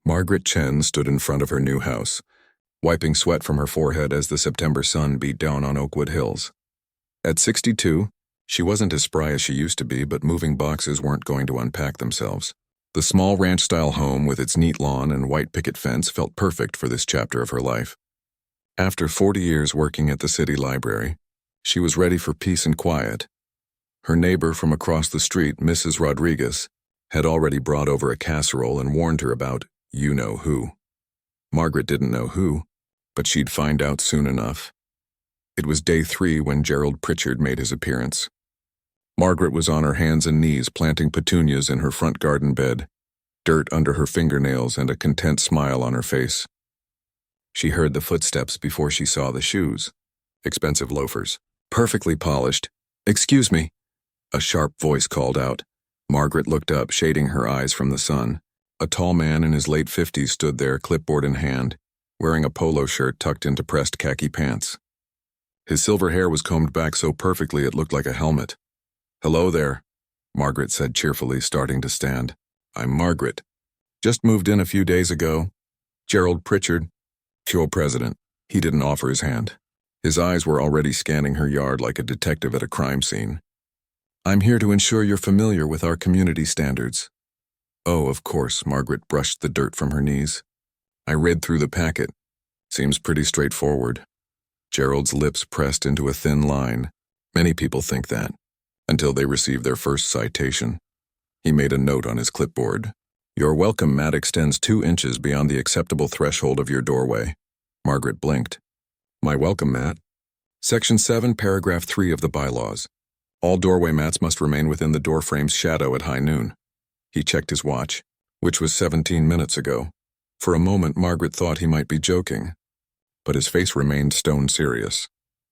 Margaret Chen stood in front of her new house, wiping sweat from her forehead as the September sun beat down on Oakwood Hills. At 62, she wasn't as spry as she used to be, but moving boxes weren't going to unpack themselves. The small ranch-style home with its neat lawn and white picket fence felt perfect for this chapter of her life. After 40 years working at the city library, she was ready for peace and quiet. Her neighbor from across the street, Mrs. Rodriguez, had already brought over a casserole and warned her about you-know-who. Margaret didn't know who, but she'd find out soon enough. It was day 3 when Gerald Pritchard made his appearance. Margaret was on her hands and knees planting petunias in her front garden bed, dirt under her fingernails and a content smile on her face. She heard the footsteps before she saw the shoes. Expensive loafers, perfectly polished. "Excuse me," a sharp voice called out. Margaret looked up, shading her eyes from the sun. A tall man in his late 50s stood there, clipboard in hand, wearing a polo shirt tucked into pressed khaki pants. His silver hair was combed back so perfectly it looked like a helmet. "Hello there," Margaret said cheerfully, starting to stand. "I'm Margaret. Just moved in a few days ago. Gerald Pritchard, HOA president." He didn't offer his hand. His eyes were already scanning her yard like a detective at a crime scene. "I'm here to ensure you're familiar with our community standards." "Oh, of course," Margaret brushed the dirt from her knees. "I read through the packet. Seems pretty straightforward." Gerald's lips pressed into a thin line. Many people think that, until they receive their first citation. He made a note on his clipboard. "Your welcome mat extends 2 inches beyond the acceptable threshold of your doorway." Margaret blinked. "My welcome mat?" Section 7, paragraph 3 of the bylaws. All doorway mats must remain within the doorframe's shadow at high noon. He checked his watch, which was 17 minutes ago. For a moment, Margaret thought he might be joking, but his face remained stone serious.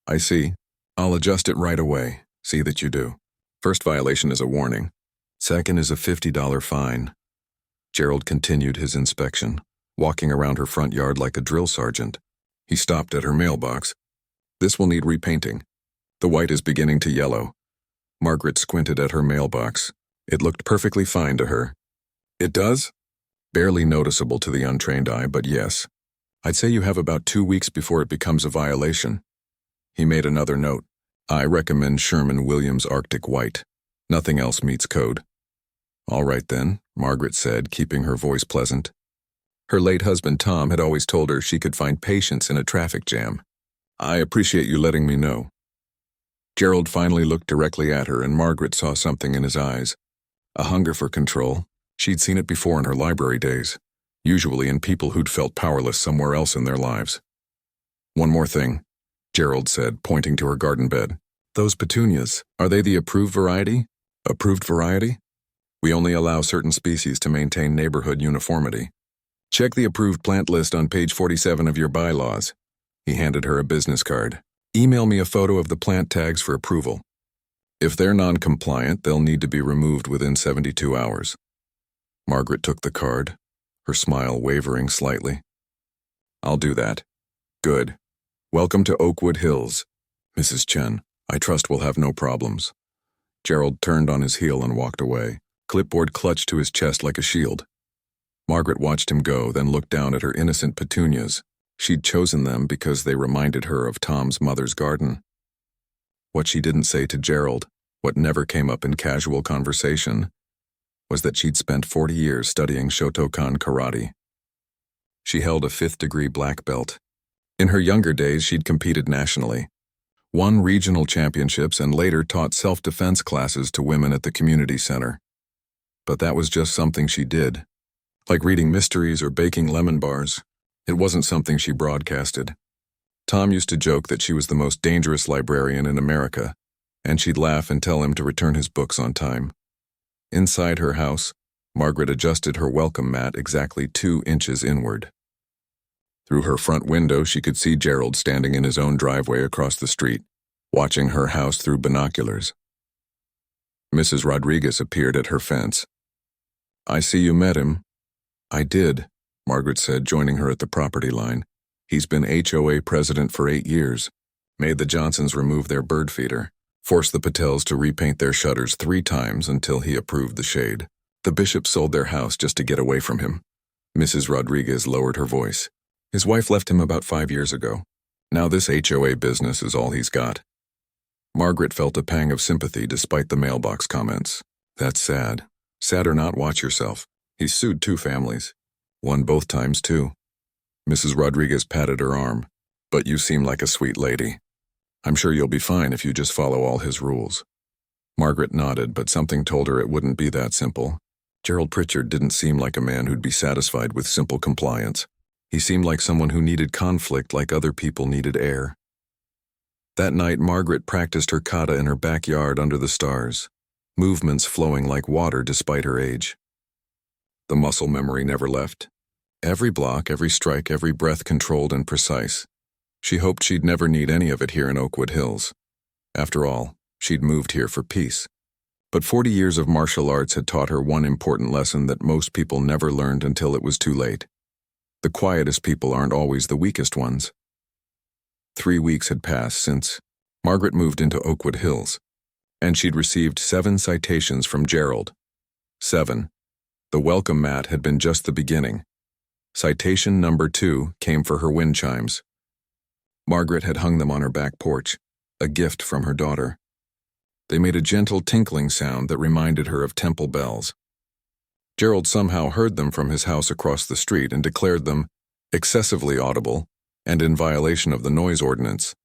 "I see. I'll adjust it right away. See that you do. First violation is a warning. Second is a $50 fine." Gerald continued his inspection, walking around her front yard like a drill sergeant. He stopped at her mailbox. "This will need repainting. The white is beginning to yellow." Margaret squinted at her mailbox. It looked perfectly fine to her. "It does?" "Barely noticeable to the untrained eye, but yes. I'd say you have about 2 weeks before it becomes a violation." He made another note. "I recommend Sherman-Williams Arctic White. Nothing else meets code." "All right then," Margaret said, keeping her voice pleasant. Her late husband Tom had always told her she could find patience in a traffic jam. "I appreciate you letting me know." Gerald finally looked directly at her, and Margaret saw something in his eyes. A hunger for control. She'd seen it before in her library days, usually in people who'd felt powerless somewhere else in their lives. "One more thing," Gerald said, pointing to her garden bed. "Those petunias, are they the approved variety?" "Approved variety? We only allow certain species to maintain neighborhood uniformity. Check the approved plant list on page 47 of your bylaws." He handed her a business card. "Email me a photo of the plant tags for approval. If they're non-compliant, they'll need to be removed within 72 hours. Margaret took the card, her smile wavering slightly. "I'll do that." "Good. Welcome to Oakwood Hills, Mrs. Chen. I trust we'll have no problems." Gerald turned on his heel and walked away, clipboard clutched to his chest like a shield. Margaret watched him go, then looked down at her innocent petunias. She'd chosen them because they reminded her of Tom's mother's garden. What she didn't say to Gerald, what never came up in casual conversation, was that she'd spent 40 years studying Shotokan karate. She held a 5th-degree black belt. In her younger days, she'd competed nationally, won regional championships, and later taught self-defense classes to women at the community center. But that was just something she did. Like reading mysteries or baking lemon bars, it wasn't something she broadcasted. Tom used to joke that she was the most dangerous librarian in America, and she'd laugh and tell him to return his books on time. Inside her house, Margaret adjusted her welcome mat exactly 2 inches inward. Through her front window, she could see Gerald standing in his own driveway across the street, watching her house through binoculars. Mrs. Rodriguez appeared at her fence. "I see you met him." "I did," Margaret said, joining her at the property line. "He's been HOA president for 8 years. Made the Johnsons remove their bird feeder. Forced the Patels to repaint their shutters 3 times until he approved the shade. The Bishops sold their house just to get away from him. Mrs. Rodriguez lowered her voice. His wife left him about 5 years ago. Now this HOA business is all he's got. Margaret felt a pang of sympathy despite the mailbox comments. That's sad. Sad or not, watch yourself. He's sued 2 families. Won both times, too. Mrs. Rodriguez patted her arm. But you seem like a sweet lady. I'm sure you'll be fine if you just follow all his rules. Margaret nodded, but something told her it wouldn't be that simple. Gerald Pritchard didn't seem like a man who'd be satisfied with simple compliance. He seemed like someone who needed conflict like other people needed air. That night, Margaret practiced her kata in her backyard under the stars, movements flowing like water despite her age. The muscle memory never left. Every block, every strike, every breath controlled and precise. She hoped she'd never need any of it here in Oakwood Hills. After all, she'd moved here for peace. But 40 years of martial arts had taught her one important lesson that most people never learned until it was too late. The quietest people aren't always the weakest ones. 3 weeks had passed since Margaret moved into Oakwood Hills, and she'd received 7 citations from Gerald. 7. The welcome mat had been just the beginning. Citation number 2 came for her wind chimes. Margaret had hung them on her back porch, a gift from her daughter. They made a gentle tinkling sound that reminded her of temple bells. Gerald somehow heard them from his house across the street and declared them excessively audible and in violation of the noise ordinance.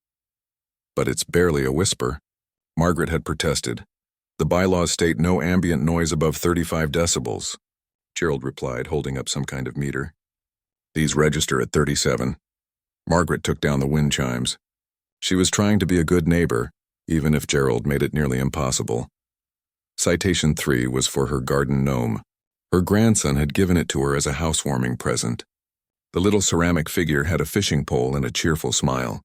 But it's barely a whisper, Margaret had protested. The bylaws state no ambient noise above 35 decibels, Gerald replied, holding up some kind of meter. These register at 37. Margaret took down the wind chimes. She was trying to be a good neighbor, even if Gerald made it nearly impossible. Citation 3 was for her garden gnome. Her grandson had given it to her as a housewarming present. The little ceramic figure had a fishing pole and a cheerful smile.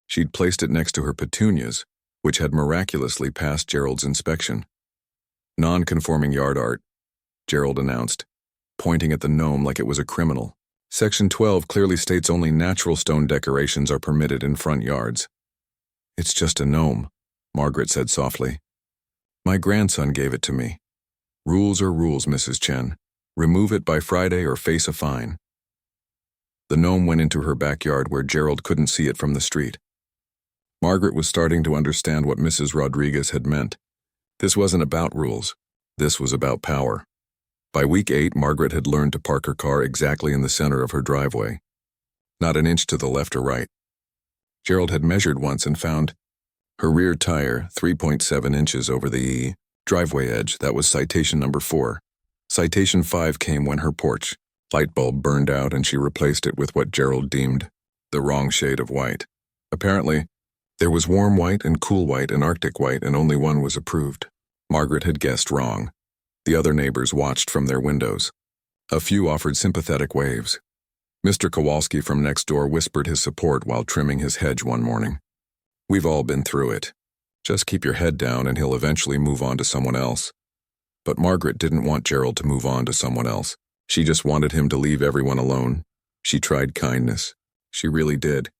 She'd placed it next to her petunias, which had miraculously passed Gerald's inspection. Non-conforming yard art, Gerald announced, pointing at the gnome like it was a criminal. Section 12 clearly states only natural stone decorations are permitted in front yards. It's just a gnome, Margaret said softly. My grandson gave it to me. Rules are rules, Mrs. Chen. Remove it by Friday or face a fine. The gnome went into her backyard where Gerald couldn't see it from the street. Margaret was starting to understand what Mrs. Rodriguez had meant. This wasn't about rules. This was about power. By week 8, Margaret had learned to park her car exactly in the center of her driveway. Not an inch to the left or right. Gerald had measured once and found her rear tire 3.7 inches over the driveway edge. That was citation number 4. Citation 5 came when her porch light bulb burned out and she replaced it with what Gerald deemed the wrong shade of white. Apparently, there was warm white and cool white and Arctic white, and only one was approved. Margaret had guessed wrong. The other neighbors watched from their windows. A few offered sympathetic waves. Mr. Kowalski from next door whispered his support while trimming his hedge one morning. We've all been through it. Just keep your head down and he'll eventually move on to someone else. But Margaret didn't want Gerald to move on to someone else. She just wanted him to leave everyone alone. She tried kindness. She really did.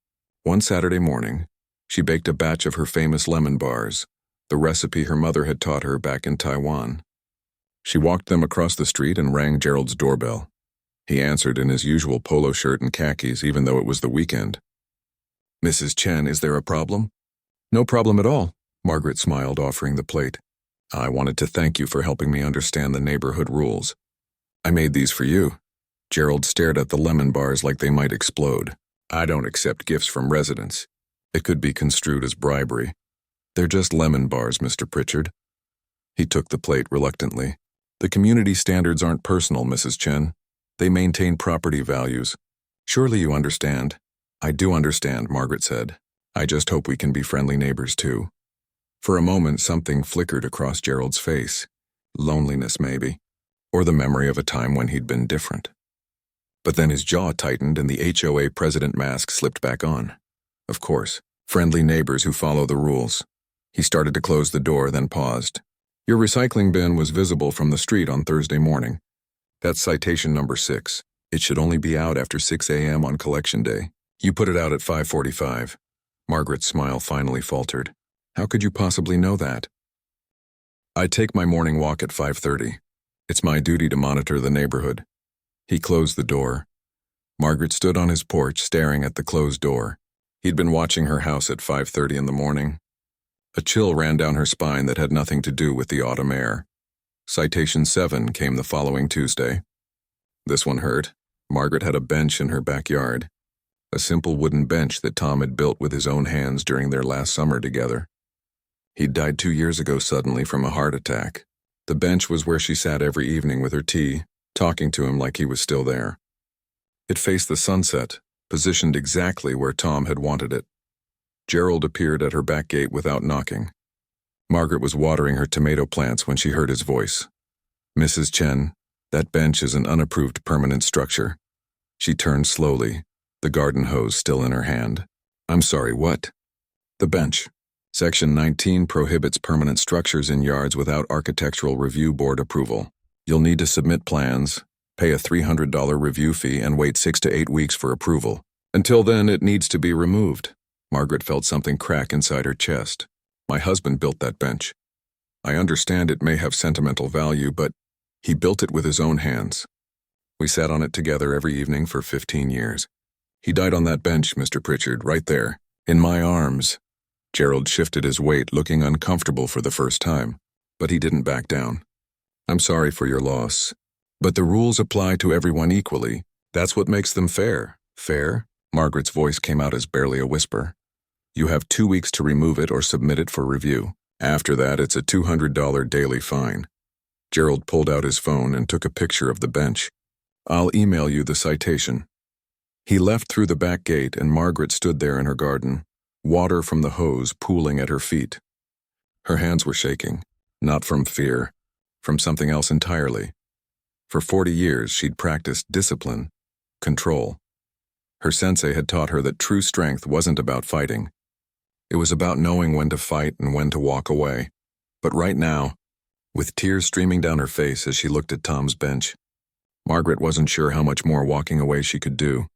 One Saturday morning, she baked a batch of her famous lemon bars, the recipe her mother had taught her back in Taiwan. She walked them across the street and rang Gerald's doorbell. He answered in his usual polo shirt and khakis, even though it was the weekend. Mrs. Chen, is there a problem? No problem at all, Margaret smiled, offering the plate. I wanted to thank you for helping me understand the neighborhood rules. I made these for you. Gerald stared at the lemon bars like they might explode. I don't accept gifts from residents. It could be construed as bribery. They're just lemon bars, Mr. Pritchard. He took the plate reluctantly. The community standards aren't personal, Mrs. Chen. They maintain property values. Surely you understand. I do understand, Margaret said. I just hope we can be friendly neighbors too. For a moment, something flickered across Gerald's face. Loneliness, maybe. Or the memory of a time when he'd been different. But then his jaw tightened and the HOA president mask slipped back on. Of course, friendly neighbors who follow the rules. He started to close the door, then paused. Your recycling bin was visible from the street on Thursday morning. That's citation number 6. It should only be out after 6 a.m. on collection day. You put it out at 5:45. Margaret's smile finally faltered. How could you possibly know that? I take my morning walk at 5:30. It's my duty to monitor the neighborhood. He closed the door. Margaret stood on his porch staring at the closed door. He'd been watching her house at 5:30 in the morning. A chill ran down her spine that had nothing to do with the autumn air. Citation 7 came the following Tuesday. This one hurt. Margaret had a bench in her backyard. A simple wooden bench that Tom had built with his own hands during their last summer together. He'd died 2 years ago suddenly from a heart attack. The bench was where she sat every evening with her tea, talking to him like he was still there. It faced the sunset, positioned exactly where Tom had wanted it. Gerald appeared at her back gate without knocking. Margaret was watering her tomato plants when she heard his voice. "Mrs. Chen, that bench is an unapproved permanent structure." She turned slowly, the garden hose still in her hand. "I'm sorry, what?" "The bench. Section 19 prohibits permanent structures in yards without Architectural Review Board approval. You'll need to submit plans, pay a $300 review fee, and wait 6 to 8 weeks for approval. Until then, it needs to be removed." Margaret felt something crack inside her chest. "My husband built that bench. I understand it may have sentimental value, but he built it with his own hands. We sat on it together every evening for 15 years. He died on that bench, Mr. Pritchard, right there, in my arms." Gerald shifted his weight, looking uncomfortable for the first time, but he didn't back down. "I'm sorry for your loss, but the rules apply to everyone equally. That's what makes them fair." "Fair?" Margaret's voice came out as barely a whisper. "You have 2 weeks to remove it or submit it for review. After that, it's a $200 daily fine." Gerald pulled out his phone and took a picture of the bench. "I'll email you the citation." He left through the back gate, and Margaret stood there in her garden, water from the hose pooling at her feet. Her hands were shaking, not from fear, from something else entirely. For 40 years, she'd practiced discipline, control. Her sensei had taught her that true strength wasn't about fighting. It was about knowing when to fight and when to walk away. But right now, with tears streaming down her face as she looked at Tom's bench, Margaret wasn't sure how much more walking away she could do.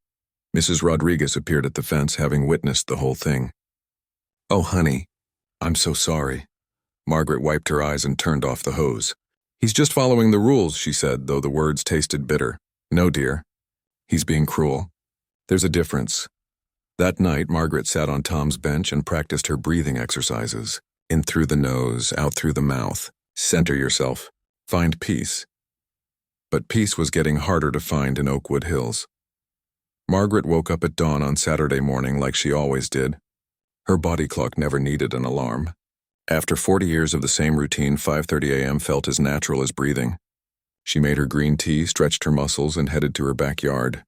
Mrs. Rodriguez appeared at the fence, having witnessed the whole thing. "Oh, honey, I'm so sorry." Margaret wiped her eyes and turned off the hose. "He's just following the rules," she said, though the words tasted bitter. "No, dear. He's being cruel. There's a difference." That night, Margaret sat on Tom's bench and practiced her breathing exercises. In through the nose, out through the mouth. Center yourself. Find peace. But peace was getting harder to find in Oakwood Hills. Margaret woke up at dawn on Saturday morning like she always did. Her body clock never needed an alarm. After 40 years of the same routine, 5:30 a.m. felt as natural as breathing. She made her green tea, stretched her muscles, and headed to her backyard.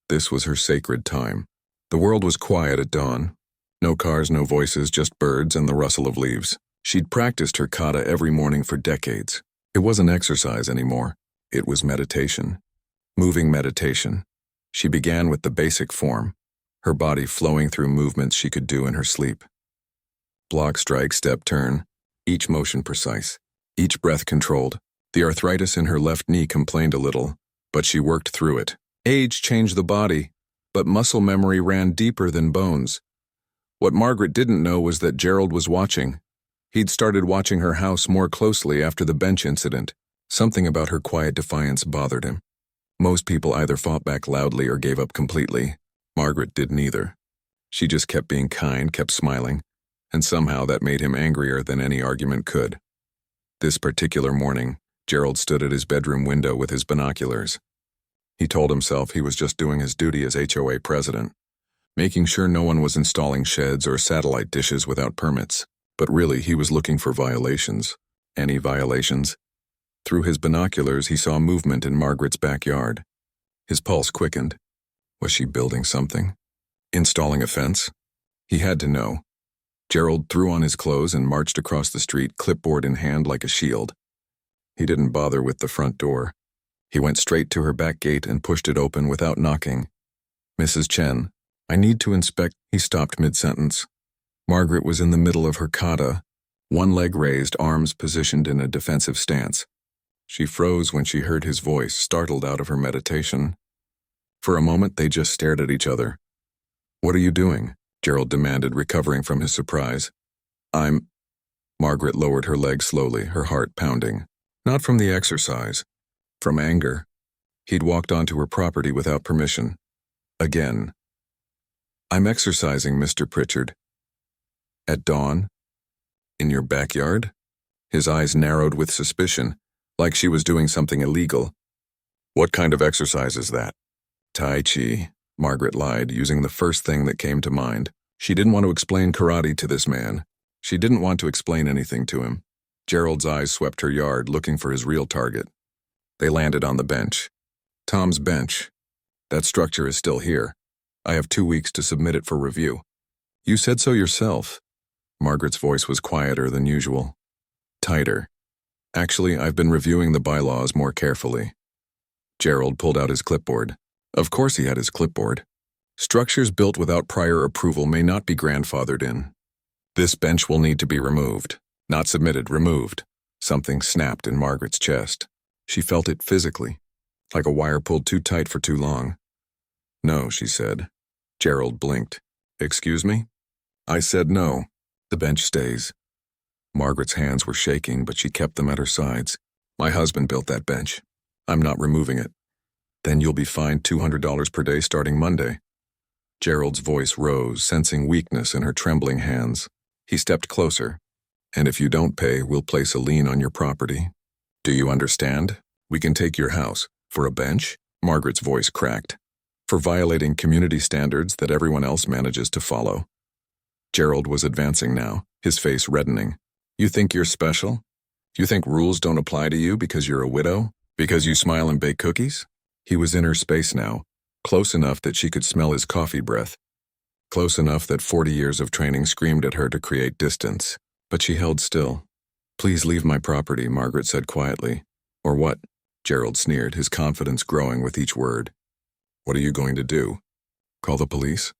This was her sacred time. The world was quiet at dawn. No cars, no voices, just birds and the rustle of leaves. She'd practiced her kata every morning for decades. It wasn't exercise anymore. It was meditation. Moving meditation. She began with the basic form, her body flowing through movements she could do in her sleep. Block, strike, step, turn, each motion precise, each breath controlled. The arthritis in her left knee complained a little, but she worked through it. Age changed the body, but muscle memory ran deeper than bones. What Margaret didn't know was that Gerald was watching. He'd started watching her house more closely after the bench incident. Something about her quiet defiance bothered him. Most people either fought back loudly or gave up completely. Margaret did neither. She just kept being kind, kept smiling, and somehow that made him angrier than any argument could. This particular morning, Gerald stood at his bedroom window with his binoculars. He told himself he was just doing his duty as HOA president, making sure no one was installing sheds or satellite dishes without permits. But really, he was looking for violations. Any violations? Through his binoculars, he saw movement in Margaret's backyard. His pulse quickened. Was she building something? Installing a fence? He had to know. Gerald threw on his clothes and marched across the street, clipboard in hand like a shield. He didn't bother with the front door. He went straight to her back gate and pushed it open without knocking. "Mrs. Chen, I need to inspect." He stopped mid-sentence. Margaret was in the middle of her kata, one leg raised, arms positioned in a defensive stance. She froze when she heard his voice, startled out of her meditation. For a moment, they just stared at each other. "What are you doing?" Gerald demanded, recovering from his surprise. "I'm..." Margaret lowered her leg slowly, her heart pounding. Not from the exercise, from anger. He'd walked onto her property without permission. Again. "I'm exercising, Mr. Pritchard." "At dawn? In your backyard?" His eyes narrowed with suspicion, like she was doing something illegal. "What kind of exercise is that?" "Tai Chi," Margaret lied, using the first thing that came to mind. She didn't want to explain karate to this man. She didn't want to explain anything to him. Gerald's eyes swept her yard, looking for his real target. They landed on the bench. Tom's bench. "That structure is still here. I have 2 weeks to submit it for review." "You said so yourself." Margaret's voice was quieter than usual. Tighter. "Actually, I've been reviewing the bylaws more carefully." Gerald pulled out his clipboard. Of course he had his clipboard. "Structures built without prior approval may not be grandfathered in. This bench will need to be removed. Not submitted, removed." Something snapped in Margaret's chest. She felt it physically, like a wire pulled too tight for too long. "No," she said. Gerald blinked. "Excuse me?" "I said no. The bench stays." Margaret's hands were shaking, but she kept them at her sides. "My husband built that bench. I'm not removing it." "Then you'll be fined $200 per day starting Monday." Gerald's voice rose, sensing weakness in her trembling hands. He stepped closer. "And if you don't pay, we'll place a lien on your property. Do you understand? We can take your house. For a bench?" Margaret's voice cracked. "For violating community standards that everyone else manages to follow." Gerald was advancing now, his face reddening. "You think you're special? You think rules don't apply to you because you're a widow? Because you smile and bake cookies?" He was in her space now, close enough that she could smell his coffee breath. Close enough that 40 years of training screamed at her to create distance. But she held still. "Please leave my property," Margaret said quietly. "Or what?" Gerald sneered, his confidence growing with each word. "What are you going to do? Call the police?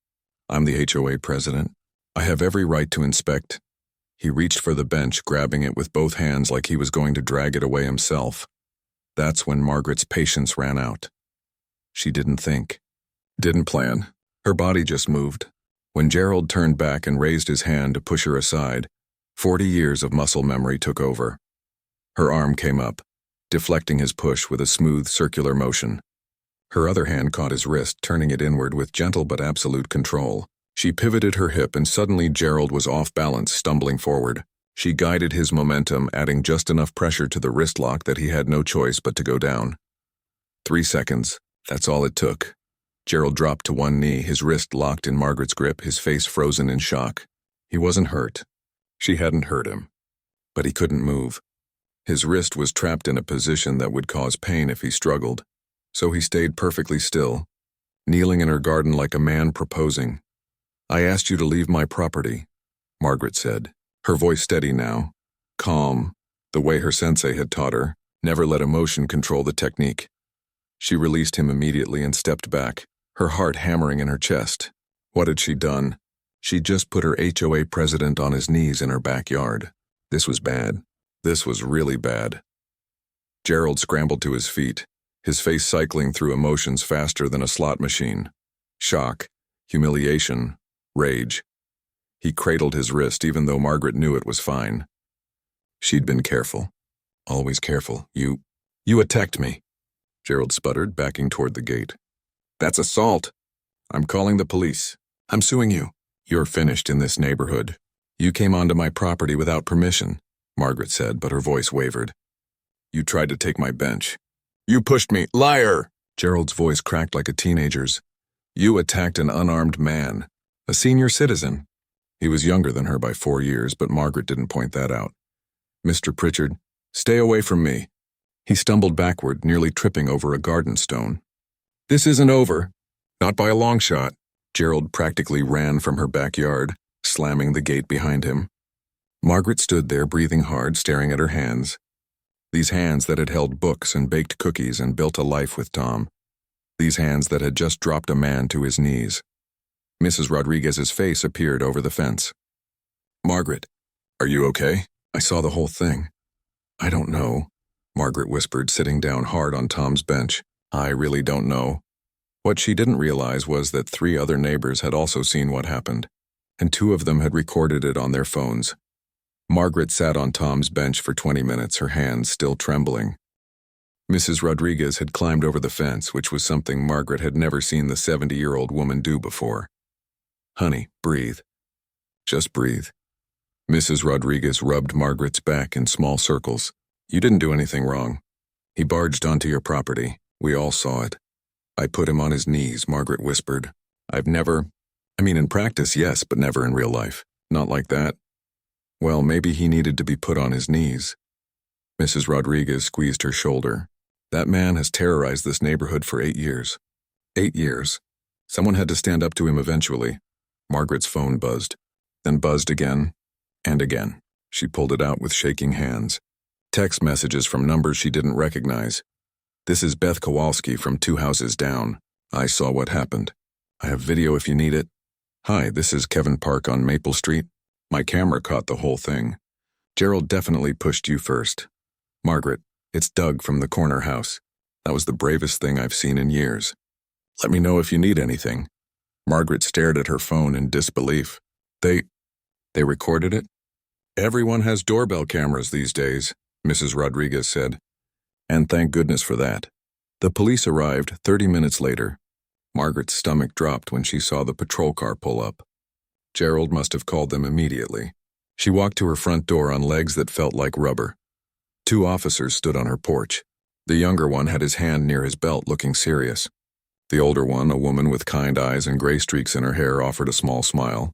I'm the HOA president. I have every right to inspect." He reached for the bench, grabbing it with both hands like he was going to drag it away himself. That's when Margaret's patience ran out. She didn't think. Didn't plan. Her body just moved. When Gerald turned back and raised his hand to push her aside, 40 years of muscle memory took over. Her arm came up, deflecting his push with a smooth circular motion. Her other hand caught his wrist, turning it inward with gentle but absolute control. She pivoted her hip and suddenly Gerald was off balance, stumbling forward. She guided his momentum, adding just enough pressure to the wrist lock that he had no choice but to go down. 3 seconds. That's all it took. Gerald dropped to one knee, his wrist locked in Margaret's grip, his face frozen in shock. He wasn't hurt. She hadn't hurt him. But he couldn't move. His wrist was trapped in a position that would cause pain if he struggled. So he stayed perfectly still, kneeling in her garden like a man proposing. "I asked you to leave my property," Margaret said, her voice steady now, calm, the way her sensei had taught her, never let emotion control the technique. She released him immediately and stepped back, her heart hammering in her chest. What had she done? She'd just put her HOA president on his knees in her backyard. This was bad. This was really bad. Gerald scrambled to his feet, his face cycling through emotions faster than a slot machine. Shock, humiliation, rage. He cradled his wrist even though Margaret knew it was fine. She'd been careful. Always careful. You attacked me," Gerald sputtered, backing toward the gate. "That's assault." "I'm calling the police. I'm suing you." "You're finished in this neighborhood. You came onto my property without permission," Margaret said, but her voice wavered. "You tried to take my bench." "You pushed me, liar!" Gerald's voice cracked like a teenager's. "You attacked an unarmed man, a senior citizen." He was younger than her by 4 years, but Margaret didn't point that out. "Mr. Pritchard, stay away from me." He stumbled backward, nearly tripping over a garden stone. "This isn't over." "Not by a long shot." Gerald practically ran from her backyard, slamming the gate behind him. Margaret stood there, breathing hard, staring at her hands. These hands that had held books and baked cookies and built a life with Tom. These hands that had just dropped a man to his knees. Mrs. Rodriguez's face appeared over the fence. "Margaret, are you okay? I saw the whole thing." "I don't know," Margaret whispered, sitting down hard on Tom's bench. "I really don't know." What she didn't realize was that 3 other neighbors had also seen what happened, and 2 of them had recorded it on their phones. Margaret sat on Tom's bench for 20 minutes, her hands still trembling. Mrs. Rodriguez had climbed over the fence, which was something Margaret had never seen the 70-year-old woman do before. "Honey, breathe. Just breathe." Mrs. Rodriguez rubbed Margaret's back in small circles. "You didn't do anything wrong. He barged onto your property. We all saw it." "I put him on his knees," Margaret whispered. In practice, yes, but never in real life. Not like that." "Well, maybe he needed to be put on his knees." Mrs. Rodriguez squeezed her shoulder. "That man has terrorized this neighborhood for 8 years. 8 years. Someone had to stand up to him eventually." Margaret's phone buzzed, then buzzed again, and again. She pulled it out with shaking hands. Text messages from numbers she didn't recognize. "This is Beth Kowalski from 2 houses down. I saw what happened. I have video if you need it. Hi, this is Kevin Park on Maple Street. My camera caught the whole thing. Gerald definitely pushed you first. Margaret, it's Doug from the corner house. That was the bravest thing I've seen in years. Let me know if you need anything." Margaret stared at her phone in disbelief. They recorded it? "Everyone has doorbell cameras these days," Mrs. Rodriguez said. "And thank goodness for that." The police arrived 30 minutes later. Margaret's stomach dropped when she saw the patrol car pull up. Gerald must have called them immediately. She walked to her front door on legs that felt like rubber. 2 officers stood on her porch. The younger one had his hand near his belt, looking serious. The older one, a woman with kind eyes and gray streaks in her hair, offered a small smile.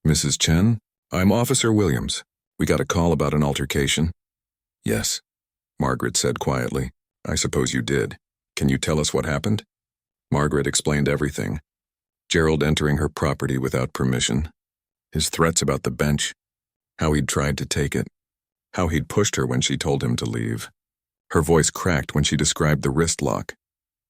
"Mrs. Chen? I'm Officer Williams. We got a call about an altercation." "Yes," Margaret said quietly. "I suppose you did. Can you tell us what happened?" Margaret explained everything. Gerald entering her property without permission. His threats about the bench. How he'd tried to take it. How he'd pushed her when she told him to leave. Her voice cracked when she described the wrist lock.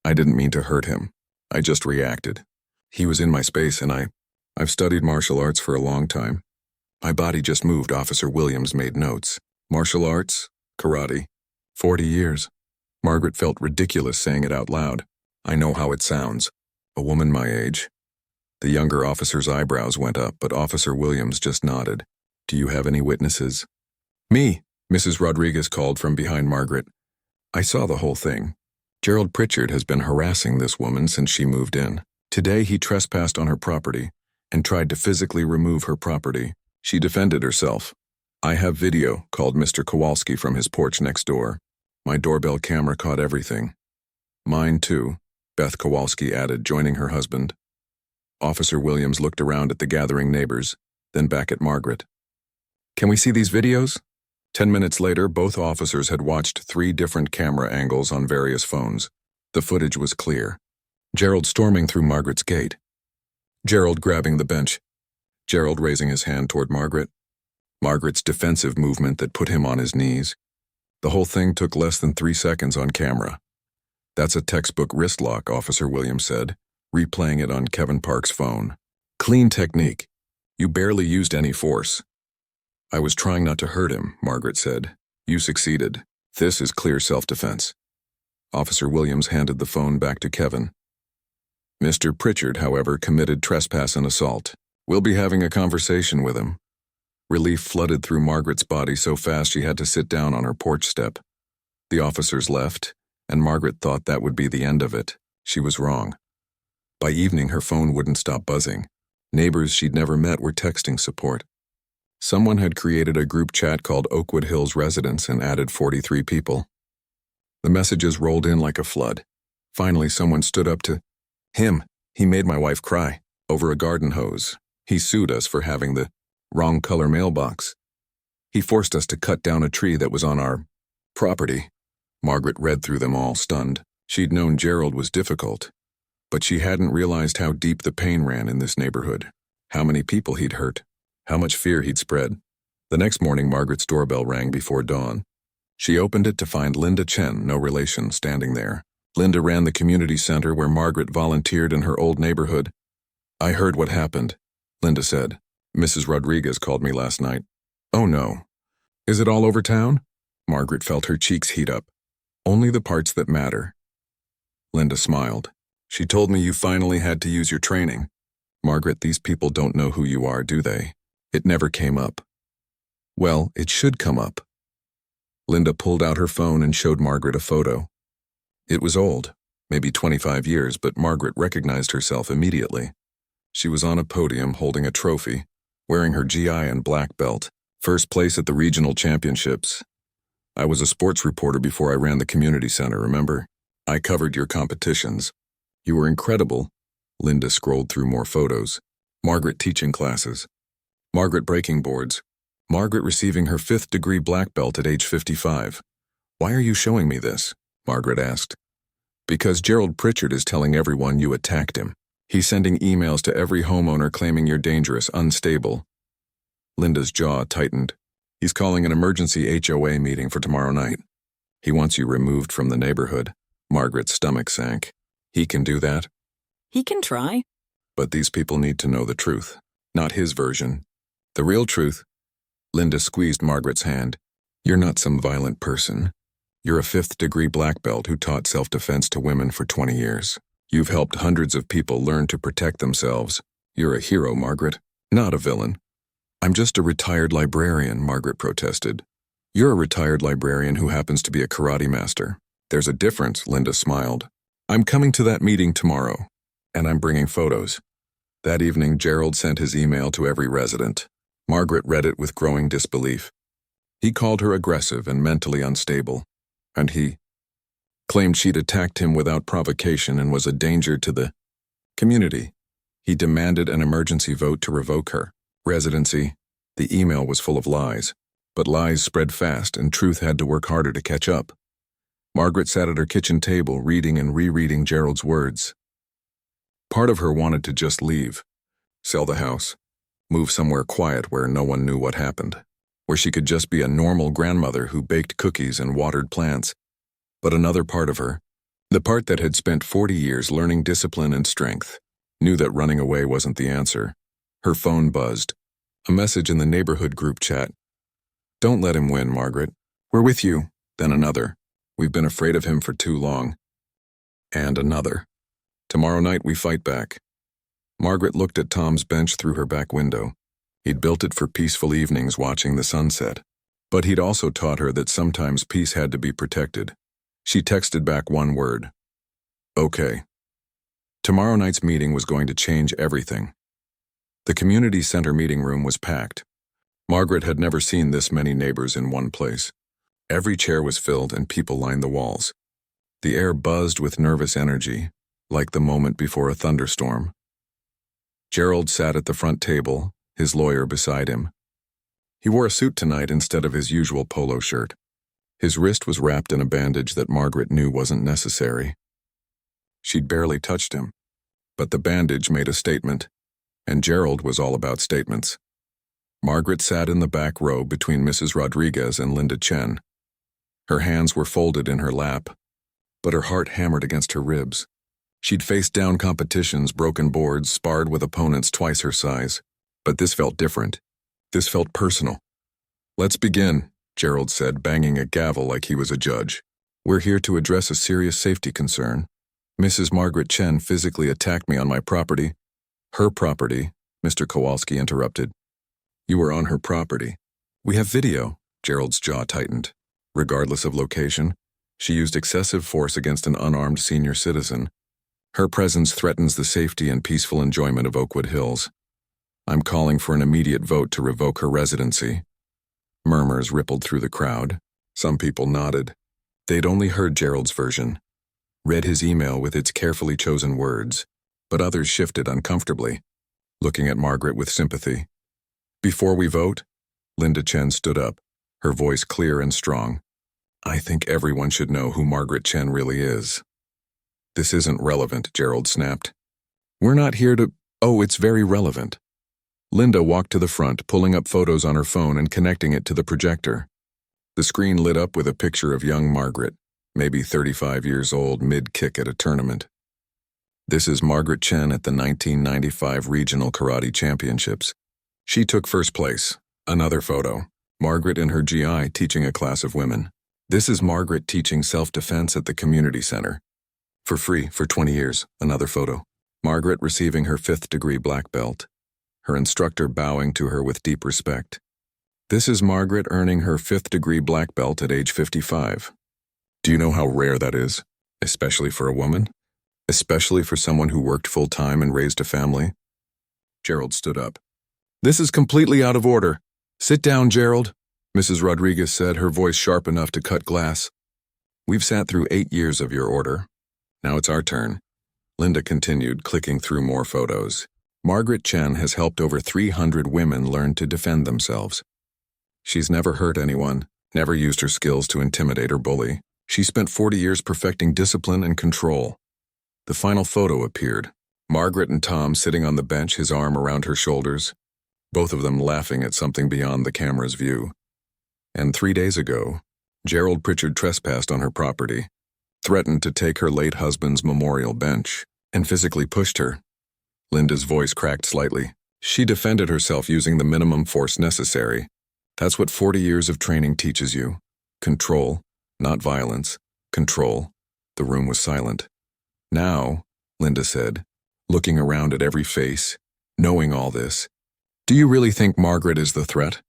"I didn't mean to hurt him. I just reacted. He was in my space and I've studied martial arts for a long time. My body just moved." Officer Williams made notes. "Martial arts? Karate? 40 years. Margaret felt ridiculous saying it out loud. "I know how it sounds. A woman my age." The younger officer's eyebrows went up, but Officer Williams just nodded. "Do you have any witnesses?" "Me," Mrs. Rodriguez called from behind Margaret. "I saw the whole thing. Gerald Pritchard has been harassing this woman since she moved in. Today he trespassed on her property and tried to physically remove her property. She defended herself. I have video," called Mr. Kowalski from his porch next door. "My doorbell camera caught everything." "Mine too," Beth Kowalski added, joining her husband. Officer Williams looked around at the gathering neighbors, then back at Margaret. "Can we see these videos?" 10 minutes later, both officers had watched 3 different camera angles on various phones. The footage was clear. Gerald storming through Margaret's gate. Gerald grabbing the bench. Gerald raising his hand toward Margaret. Margaret's defensive movement that put him on his knees. The whole thing took less than 3 seconds on camera. "That's a textbook wrist lock," Officer Williams said, replaying it on Kevin Park's phone. "Clean technique. You barely used any force." "I was trying not to hurt him," Margaret said. "You succeeded. This is clear self-defense." Officer Williams handed the phone back to Kevin. "Mr. Pritchard, however, committed trespass and assault. We'll be having a conversation with him." Relief flooded through Margaret's body so fast she had to sit down on her porch step. The officers left, and Margaret thought that would be the end of it. She was wrong. By evening, her phone wouldn't stop buzzing. Neighbors she'd never met were texting support. Someone had created a group chat called Oakwood Hills Residents and added 43 people. The messages rolled in like a flood. Finally, someone stood up to him. "He made my wife cry over a garden hose. He sued us for having the wrong color mailbox. He forced us to cut down a tree that was on our property." Margaret read through them all, stunned. She'd known Gerald was difficult, but she hadn't realized how deep the pain ran in this neighborhood, how many people he'd hurt, how much fear he'd spread. The next morning, Margaret's doorbell rang before dawn. She opened it to find Linda Chen, no relation, standing there. Linda ran the community center where Margaret volunteered in her old neighborhood. "I heard what happened," Linda said. "Mrs. Rodriguez called me last night." "Oh no. Is it all over town?" Margaret felt her cheeks heat up. "Only the parts that matter." Linda smiled. "She told me you finally had to use your training." "Margaret, these people don't know who you are, do they? It never came up." "Well, it should come up." Linda pulled out her phone and showed Margaret a photo. It was old, maybe 25 years, but Margaret recognized herself immediately. She was on a podium holding a trophy, wearing her GI and black belt, first place at the regional championships. I was a sports reporter before I ran the community center, remember? I covered your competitions. You were incredible. Linda scrolled through more photos. Margaret teaching classes. Margaret breaking boards. Margaret receiving her 5th degree black belt at age 55. Why are you showing me this? Margaret asked. Because Gerald Pritchard is telling everyone you attacked him. He's sending emails to every homeowner claiming you're dangerous, unstable. Linda's jaw tightened. He's calling an emergency HOA meeting for tomorrow night. He wants you removed from the neighborhood. Margaret's stomach sank. He can do that? He can try. But these people need to know the truth. Not his version. The real truth. Linda squeezed Margaret's hand. You're not some violent person. You're a 5th degree black belt who taught self-defense to women for 20 years. You've helped hundreds of people learn to protect themselves. You're a hero, Margaret, not a villain. I'm just a retired librarian, Margaret protested. You're a retired librarian who happens to be a karate master. There's a difference, Linda smiled. I'm coming to that meeting tomorrow, and I'm bringing photos. That evening, Gerald sent his email to every resident. Margaret read it with growing disbelief. He called her aggressive and mentally unstable, and he claimed she'd attacked him without provocation and was a danger to the community. He demanded an emergency vote to revoke her residency. The email was full of lies, but lies spread fast and truth had to work harder to catch up. Margaret sat at her kitchen table reading and rereading Gerald's words. Part of her wanted to just leave, sell the house, move somewhere quiet where no one knew what happened, where she could just be a normal grandmother who baked cookies and watered plants. But another part of her, the part that had spent 40 years learning discipline and strength, knew that running away wasn't the answer. Her phone buzzed. A message in the neighborhood group chat. Don't let him win, Margaret. We're with you. Then another. We've been afraid of him for too long. And another. Tomorrow night we fight back. Margaret looked at Tom's bench through her back window. He'd built it for peaceful evenings watching the sunset. But he'd also taught her that sometimes peace had to be protected. She texted back one word. Okay. Tomorrow night's meeting was going to change everything. The community center meeting room was packed. Margaret had never seen this many neighbors in one place. Every chair was filled and people lined the walls. The air buzzed with nervous energy, like the moment before a thunderstorm. Gerald sat at the front table, his lawyer beside him. He wore a suit tonight instead of his usual polo shirt. His wrist was wrapped in a bandage that Margaret knew wasn't necessary. She'd barely touched him, but the bandage made a statement, and Gerald was all about statements. Margaret sat in the back row between Mrs. Rodriguez and Linda Chen. Her hands were folded in her lap, but her heart hammered against her ribs. She'd faced down competitions, broken boards, sparred with opponents twice her size, but this felt different. This felt personal. Let's begin, Gerald said, banging a gavel like he was a judge. We're here to address a serious safety concern. Mrs. Margaret Chen physically attacked me on my property. Her property, Mr. Kowalski interrupted. You were on her property. We have video, Gerald's jaw tightened. Regardless of location, she used excessive force against an unarmed senior citizen. Her presence threatens the safety and peaceful enjoyment of Oakwood Hills. I'm calling for an immediate vote to revoke her residency. Murmurs rippled through the crowd. Some people nodded. They'd only heard Gerald's version, read his email with its carefully chosen words, but others shifted uncomfortably, looking at Margaret with sympathy. Before we vote, Linda Chen stood up, her voice clear and strong. I think everyone should know who Margaret Chen really is. This isn't relevant, Gerald snapped. We're not here to— Oh, it's very relevant. Linda walked to the front, pulling up photos on her phone and connecting it to the projector. The screen lit up with a picture of young Margaret, maybe 35 years old, mid-kick at a tournament. This is Margaret Chen at the 1995 Regional Karate Championships. She took first place. Another photo. Margaret in her GI teaching a class of women. This is Margaret teaching self-defense at the community center. For free for 20 years. Another photo. Margaret receiving her 5th degree black belt. Her instructor bowing to her with deep respect. This is Margaret earning her 5th degree black belt at age 55. Do you know how rare that is? Especially for a woman? Especially for someone who worked full-time and raised a family? Gerald stood up. This is completely out of order. Sit down, Gerald, Mrs. Rodriguez said, her voice sharp enough to cut glass. We've sat through 8 years of your order. Now it's our turn. Linda continued, clicking through more photos. Margaret Chen has helped over 300 women learn to defend themselves. She's never hurt anyone, never used her skills to intimidate or bully. She spent 40 years perfecting discipline and control. The final photo appeared. Margaret and Tom sitting on the bench, his arm around her shoulders, both of them laughing at something beyond the camera's view. And 3 days ago, Gerald Pritchard trespassed on her property, threatened to take her late husband's memorial bench, and physically pushed her. Linda's voice cracked slightly. She defended herself using the minimum force necessary. That's what 40 years of training teaches you. Control, not violence. Control. The room was silent. Now, Linda said, looking around at every face, knowing all this, do you really think Margaret is the threat?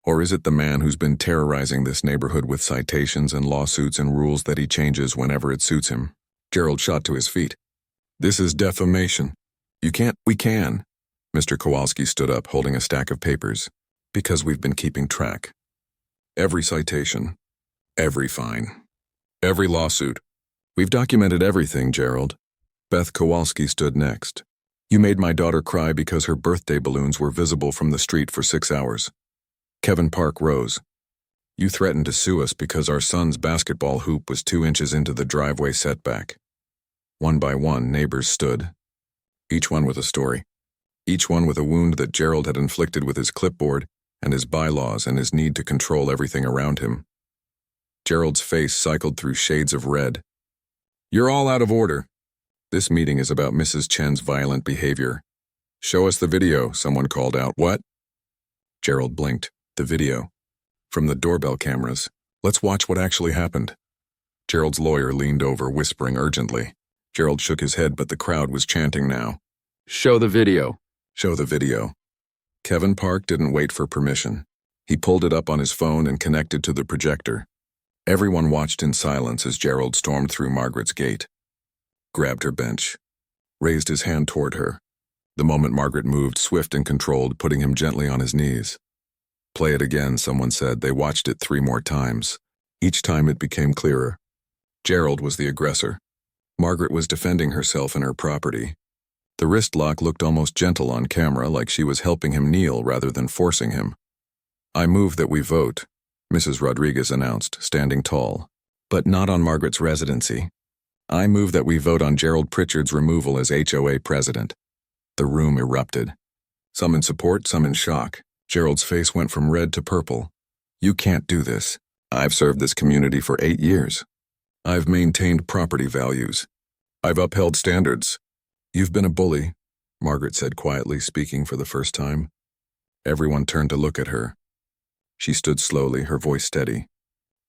Or is it the man who's been terrorizing this neighborhood with citations and lawsuits and rules that he changes whenever it suits him? Gerald shot to his feet. This is defamation. We can. Mr. Kowalski stood up, holding a stack of papers. Because we've been keeping track. Every citation. Every fine. Every lawsuit. We've documented everything, Gerald. Beth Kowalski stood next. You made my daughter cry because her birthday balloons were visible from the street for 6 hours. Kevin Park rose. You threatened to sue us because our son's basketball hoop was 2 inches into the driveway setback. One by one, neighbors stood. Each one with a story. Each one with a wound that Gerald had inflicted with his clipboard and his bylaws and his need to control everything around him. Gerald's face cycled through shades of red. You're all out of order. This meeting is about Mrs. Chen's violent behavior. Show us the video, someone called out. What? Gerald blinked. The video. From the doorbell cameras. Let's watch what actually happened. Gerald's lawyer leaned over, whispering urgently. Gerald shook his head, but the crowd was chanting now. Show the video. Show the video. Kevin Park didn't wait for permission. He pulled it up on his phone and connected to the projector. Everyone watched in silence as Gerald stormed through Margaret's gate, grabbed her bench, raised his hand toward her. The moment Margaret moved, swift and controlled, putting him gently on his knees. Play it again, someone said. They watched it 3 more times. Each time it became clearer. Gerald was the aggressor. Margaret was defending herself and her property. The wrist lock looked almost gentle on camera, like she was helping him kneel rather than forcing him. I move that we vote, Mrs. Rodriguez announced, standing tall. But not on Margaret's residency. I move that we vote on Gerald Pritchard's removal as HOA president. The room erupted. Some in support, some in shock. Gerald's face went from red to purple. You can't do this. I've served this community for 8 years. I've maintained property values. I've upheld standards. You've been a bully, Margaret said quietly, speaking for the first time. Everyone turned to look at her. She stood slowly, her voice steady.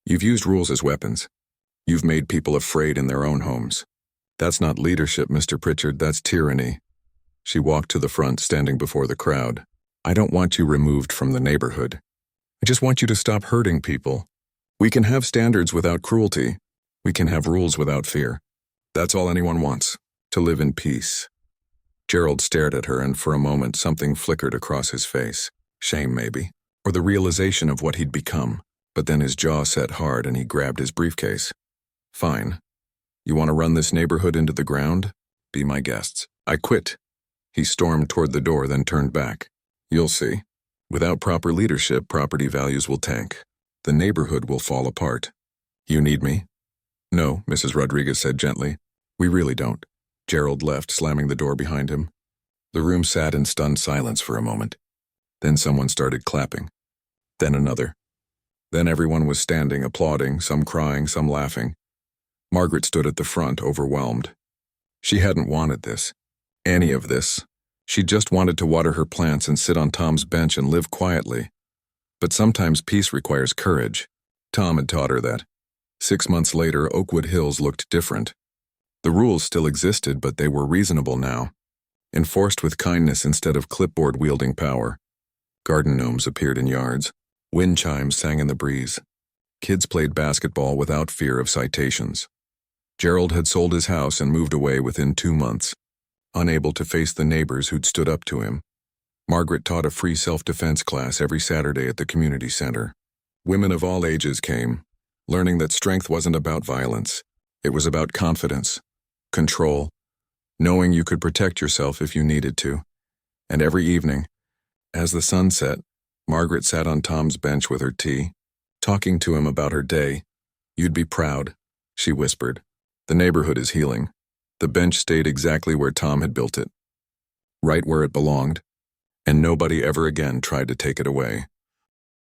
You've used rules as weapons. You've made people afraid in their own homes. That's not leadership, Mr. Pritchard, that's tyranny. She walked to the front, standing before the crowd. I don't want you removed from the neighborhood. I just want you to stop hurting people. We can have standards without cruelty. We can have rules without fear. That's all anyone wants, to live in peace. Gerald stared at her, and for a moment something flickered across his face. Shame, maybe, or the realization of what he'd become. But then his jaw set hard and he grabbed his briefcase. Fine. You want to run this neighborhood into the ground? Be my guests. I quit. He stormed toward the door, then turned back. You'll see. Without proper leadership, property values will tank. The neighborhood will fall apart. You need me? No, Mrs. Rodriguez said gently. We really don't. Gerald left, slamming the door behind him. The room sat in stunned silence for a moment. Then someone started clapping. Then another. Then everyone was standing, applauding, some crying, some laughing. Margaret stood at the front, overwhelmed. She hadn't wanted this. Any of this. She just wanted to water her plants and sit on Tom's bench and live quietly. But sometimes peace requires courage. Tom had taught her that. 6 months later, Oakwood Hills looked different. The rules still existed, but they were reasonable now. Enforced with kindness instead of clipboard-wielding power. Garden gnomes appeared in yards. Wind chimes sang in the breeze. Kids played basketball without fear of citations. Gerald had sold his house and moved away within 2 months, unable to face the neighbors who'd stood up to him. Margaret taught a free self-defense class every Saturday at the community center. Women of all ages came, learning that strength wasn't about violence. It was about confidence, control, knowing you could protect yourself if you needed to. And every evening, as the sun set, Margaret sat on Tom's bench with her tea, talking to him about her day. "You'd be proud," she whispered. "The neighborhood is healing." The bench stayed exactly where Tom had built it, right where it belonged, and nobody ever again tried to take it away.